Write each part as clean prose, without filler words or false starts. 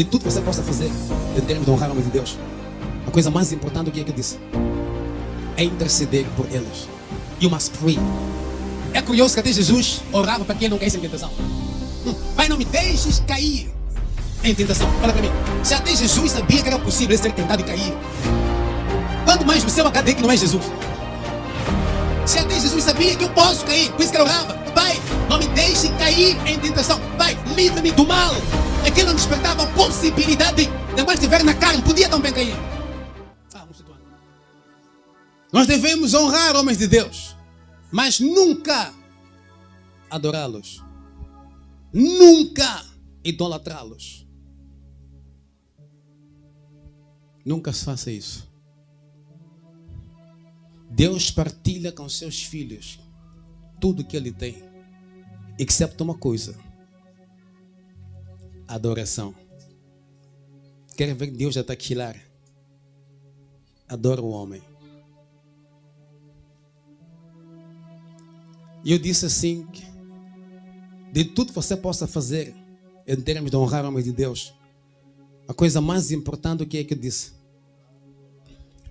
de tudo que você possa fazer em termos de honrar o nome de Deus, a coisa mais importante, o que é que eu disse? É interceder por eles. You must pray. É curioso que até Jesus orava para quem não caísse em tentação. Pai, não me deixes cair em tentação. Olha para mim. Se até Jesus sabia que era possível ser tentado e cair, quanto mais você vai cair que não é Jesus. Se até Jesus sabia que eu posso cair, por isso que ele orava: Pai, não me deixe cair em tentação. Pai, livra-me do mal. Aquilo não despertava a possibilidade de mais estiver na carne, podia também cair. Nós devemos honrar homens de Deus, mas nunca adorá-los, nunca idolatrá-los. Nunca se faça isso. Deus partilha com seus filhos tudo que Ele tem, exceto uma coisa: adoração. Quer ver Deus ataquilar? Adora o homem. E eu disse assim, de tudo que você possa fazer em termos de honrar o nome de Deus, a coisa mais importante, o que é que eu disse?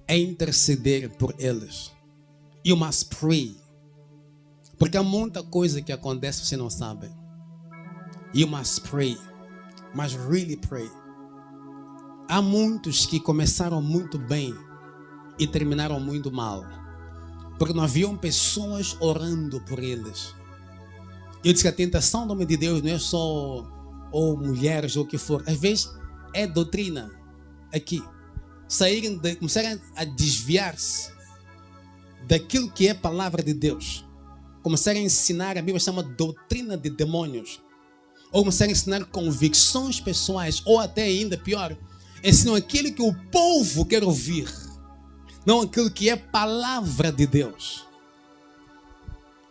É interceder por eles. You must pray. Porque há muita coisa que acontece que você não sabe. You must pray. Mas really pray. Há muitos que começaram muito bem e terminaram muito mal, porque não haviam pessoas orando por eles. Eu disse que a tentação do nome de Deus não é só ou mulheres ou o que for. Às vezes é doutrina aqui. Começarem a desviar-se daquilo que é a palavra de Deus. Começarem a ensinar, a Bíblia chama doutrina de demônios. Ou começarem a ensinar convicções pessoais, ou até ainda pior, ensinam aquilo que o povo quer ouvir, não aquilo que é palavra de Deus.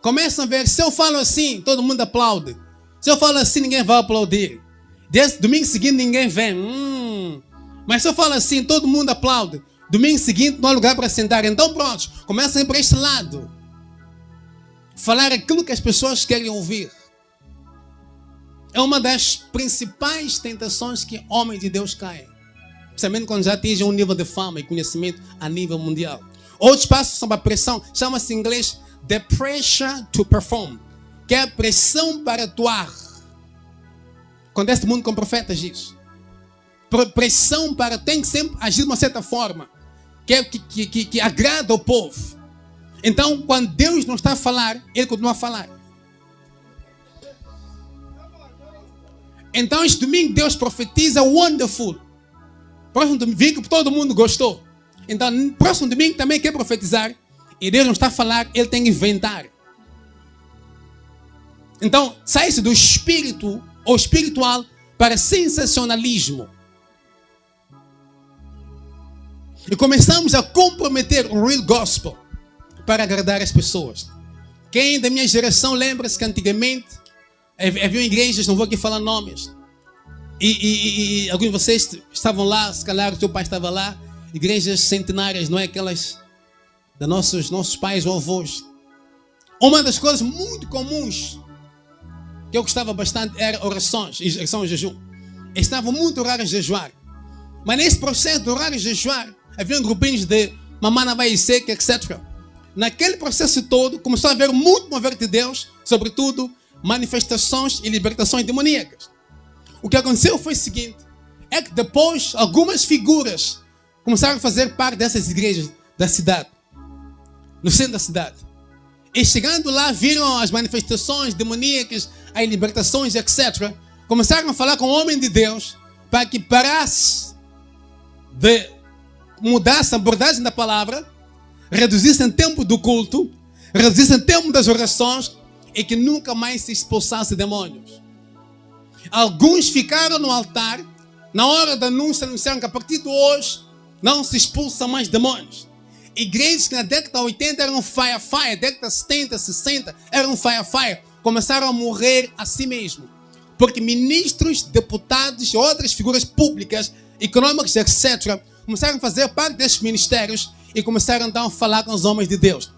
Começam a ver, se eu falo assim, todo mundo aplaude. Se eu falo assim, ninguém vai aplaudir. Desde domingo seguinte, ninguém vem. Mas se eu falo assim, todo mundo aplaude. Domingo seguinte, não há lugar para sentar. Então pronto, começam a ir para este lado. Falar aquilo que as pessoas querem ouvir. É uma das principais tentações que homens de Deus caem. Principalmente quando já atingem um nível de fama e conhecimento a nível mundial. Outros passam sob a pressão, chama-se em inglês the pressure to perform, que é a pressão para atuar. Acontece muito com profetas isso. Pressão para, tem que sempre agir de uma certa forma, que agrada o povo. Então, quando Deus não está a falar, Ele continua a falar. Então, este domingo Deus profetiza wonderful. Próximo domingo todo mundo gostou. Então, próximo domingo também quer profetizar. E Deus não está a falar, Ele tem que inventar. Então, sai-se do espírito ou espiritual para sensacionalismo. E começamos a comprometer o real gospel para agradar as pessoas. Quem da minha geração lembra-se que antigamente havia igrejas, não vou aqui falar nomes, e alguns de vocês estavam lá, se calhar o teu pai estava lá, igrejas centenárias, não é? Aquelas dos nossos pais ou avós. Uma das coisas muito comuns que eu gostava bastante era orações e jejum. Estavam muito raros a jejuar. Mas nesse processo de orar e jejuar, havia grupinhos de mamana vai seca, etc. Naquele processo todo, começou a haver muito mover de Deus, sobretudo manifestações e libertações demoníacas. O que aconteceu foi o seguinte, é que depois algumas figuras começaram a fazer parte dessas igrejas da cidade, no centro da cidade. E chegando lá, viram as manifestações demoníacas, as libertações, etc. Começaram a falar com o homem de Deus para que parasse de mudasse a abordagem da palavra, reduzissem o tempo do culto, reduzissem o tempo das orações e que nunca mais se expulsasse demônios. Alguns ficaram no altar, na hora da anúncio anunciaram que a partir de hoje não se expulsa mais demônios. Igrejas que na década 80 eram fire, década 70, 60 eram fire, começaram a morrer a si mesmo. Porque ministros, deputados e outras figuras públicas, econômicas, etc., começaram a fazer parte desses ministérios e começaram então a falar com os homens de Deus.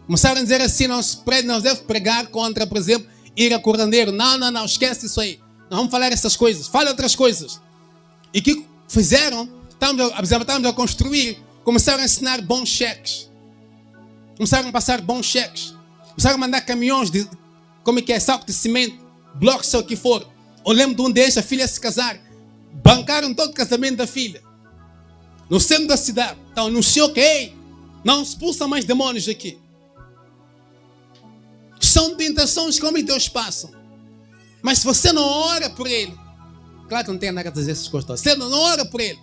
Começaram a dizer assim, não se deve pregar contra, por exemplo, ir a curandeiro. Não, esquece isso aí. Não vamos falar essas coisas, fale outras coisas. E o que fizeram? Estávamos a construir. Começaram a ensinar bons cheques. Começaram a passar bons cheques. Começaram a mandar caminhões de, saco de cimento, blocos, sei o que for. Eu lembro de um deles, a filha se casar. Bancaram todo o casamento da filha. No centro da cidade. Então anunciou que, ei, não expulsa mais demônios aqui. São tentações que Deus passa. Mas se você não ora por ele, claro que não tem nada a dizer essas coisas. Você não ora por ele.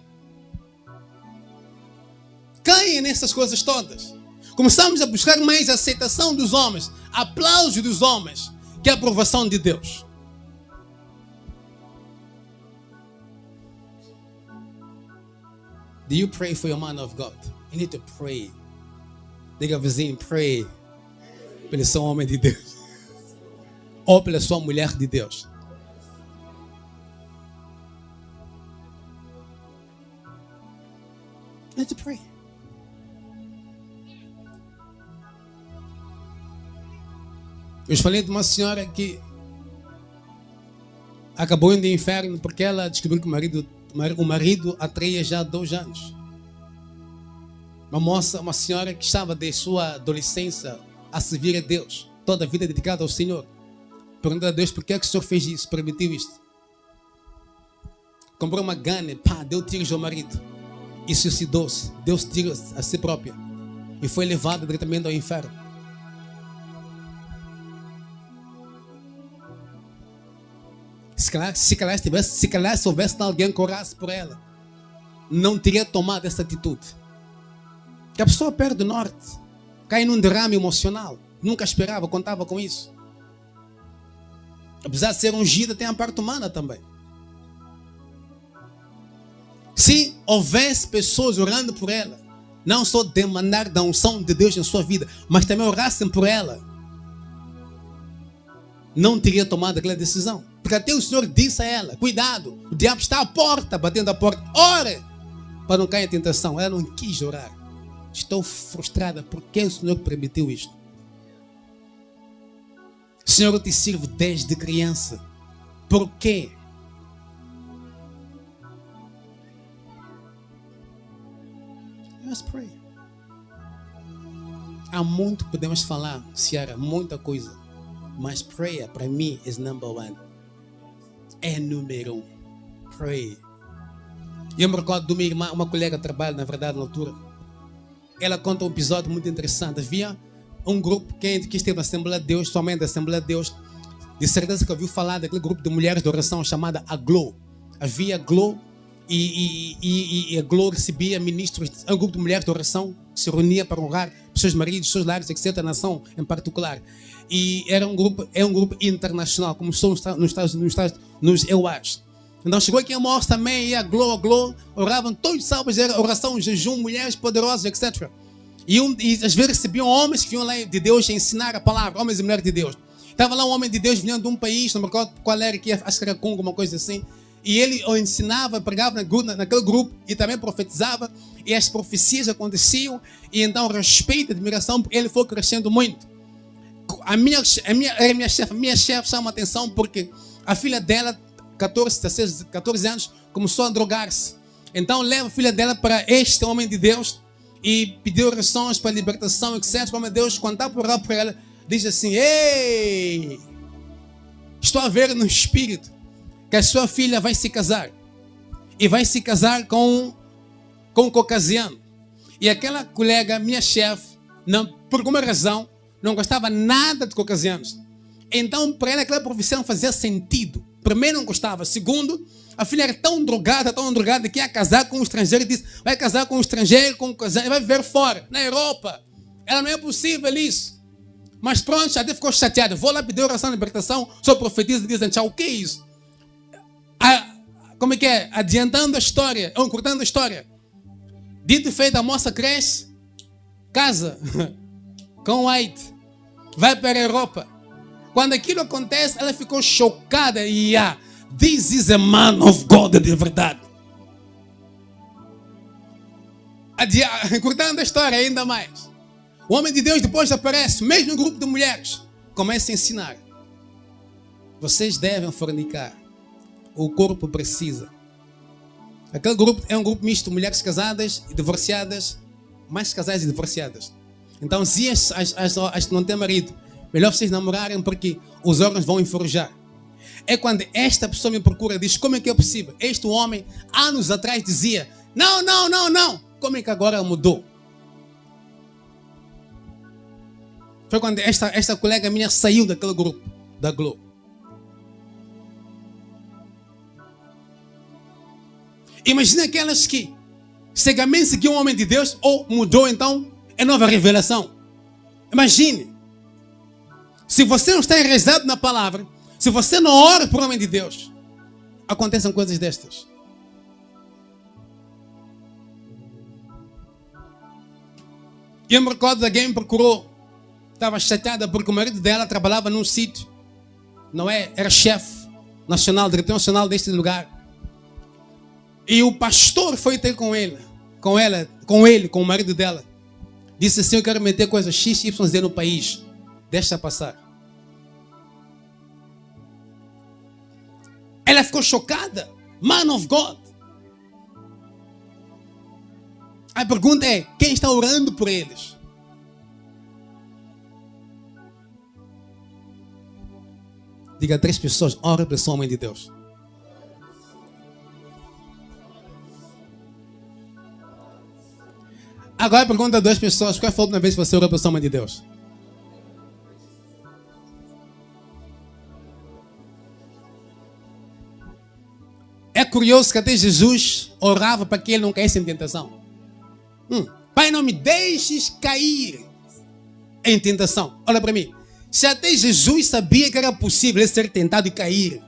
Caem nessas coisas todas. Começamos a buscar mais a aceitação dos homens, aplauso dos homens, que a aprovação de Deus. Do you pray for your man of God? You need to pray. Diga vizinho, pray pelo seu homem de Deus. Ou pela sua mulher de Deus. You need to pray. Eu falei de uma senhora que acabou indo ao inferno porque ela descobriu que o marido a traía já há 2 anos. Uma senhora que estava desde sua adolescência a servir a Deus, toda a vida dedicada ao Senhor. Perguntou a Deus por que é que o Senhor fez isso, permitiu isto. Comprou uma gana, deu tiros ao marido e suicidou-se, deu tiros a si própria e foi levada diretamente ao inferno. Se calhar se houvesse alguém que orasse por ela, não teria tomado essa atitude. Que a pessoa perde o norte, cai num derrame emocional. Nunca esperava, contava com isso. Apesar de ser ungida, tem a parte humana também. Se houvesse pessoas orando por ela, não só demandar da unção de Deus na sua vida, mas também orassem por ela, não teria tomado aquela decisão. Porque até o Senhor disse a ela, cuidado, o diabo está à porta, batendo a porta, ore, para não cair em tentação. Ela não quis orar. Estou frustrada, por que o Senhor permitiu isto? Senhor, eu te sirvo desde criança. Por quê? Let's pray. Há muito que podemos falar, Ciara, muita coisa. Mas prayer, para mim, is number 1. É número 1. Pray. Eu me recordo de uma irmã, uma colega de trabalho, na verdade, na altura. Ela conta um episódio muito interessante. Havia um grupo que esteve na Assembleia de Deus, somente da Assembleia de Deus, de certeza que ouviu falar daquele grupo de mulheres de oração chamada a Glow. Havia a Glow e a Glow recebia ministros, um grupo de mulheres de oração que se reunia para honrar seus maridos, seus lares, etc., a nação em particular. E é um grupo internacional, como são nos EUAs. Então chegou aqui a Morte também, e a Glow, oravam todos os sábados, era oração, jejum, mulheres poderosas, etc. E às vezes recebiam homens que vinham lá de Deus a ensinar a palavra, homens e mulheres de Deus. Estava lá um homem de Deus vindo de um país, não me recordo qual era, que acho que era Congo, uma coisa assim. E ele o ensinava, pregava naquele grupo e também profetizava. E as profecias aconteciam. E então respeito e admiração, porque ele foi crescendo muito. A minha chefe chama a atenção porque a filha dela, 14 anos, começou a drogar-se. Então leva a filha dela para este homem de Deus e pediu orações para a libertação, etc. O homem de Deus, quando está por orar por ela, diz assim: ei, estou a ver no espírito que a sua filha vai se casar. E vai se casar com um caucasiano. E aquela colega, minha chefe, por alguma razão, não gostava nada de caucasianos. Então, para ela, aquela profissão não fazia sentido. Primeiro, não gostava. Segundo, a filha era tão drogada, que ia casar com um estrangeiro. E disse: vai casar com um estrangeiro, vai viver fora, na Europa. Ela não é possível isso. Mas pronto, até ficou chateada. Vou lá pedir oração de libertação, só profetiza e dizem: tchau, o que é isso? Como é que é? Adiantando a história, ou encurtando a história. Dito e feito, a moça cresce, casa com White, vai para a Europa. Quando aquilo acontece, ela ficou chocada. This is a man of God de verdade. Encurtando a história ainda mais. O homem de Deus depois aparece, mesmo no grupo de mulheres, começa a ensinar: vocês devem fornicar. O corpo precisa. Aquele grupo é um grupo misto, mulheres casadas e divorciadas, mais casais e divorciadas. Então, se as que não têm marido, melhor vocês namorarem porque os órgãos vão enferrujar. É quando esta pessoa me procura e diz, como é que é possível? Este homem, anos atrás, dizia, não. Como é que agora mudou? Foi quando esta colega minha saiu daquele grupo, da Globo. Imagina aquelas que cegamente seguiam o homem de Deus ou mudou, então é nova revelação. Imagine. Se você não está enraizado na palavra, se você não ora por homem de Deus, acontecem coisas destas. E eu me recordo de alguém me procurou, estava chateada porque o marido dela trabalhava num sítio, não é? Era chefe nacional, diretor nacional deste lugar. E o pastor foi ter com ele, com o marido dela. Disse assim, eu quero meter coisas X, Y, Z no país. Deixa passar. Ela ficou chocada. Man of God. A pergunta é, quem está orando por eles? Diga a 3 pessoas, ora para esse homem de Deus. Agora pergunta a 2 pessoas, qual foi a última vez que você orou para esse homem de Deus? É curioso que até Jesus orava para que ele não caísse em tentação. Pai, não me deixes cair em tentação. Olha para mim. Se até Jesus sabia que era possível ele ser tentado e cair,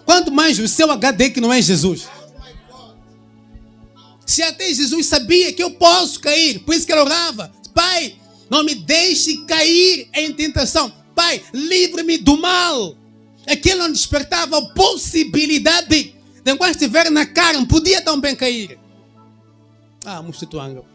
quanto mais o seu HD que não é Jesus. Se até Jesus sabia que eu posso cair, por isso que ele orava. Pai, não me deixe cair em tentação. Pai, livre-me do mal. Aquilo não despertava a possibilidade de enquanto estiver na carne, podia também cair. Mostra tua ângulo.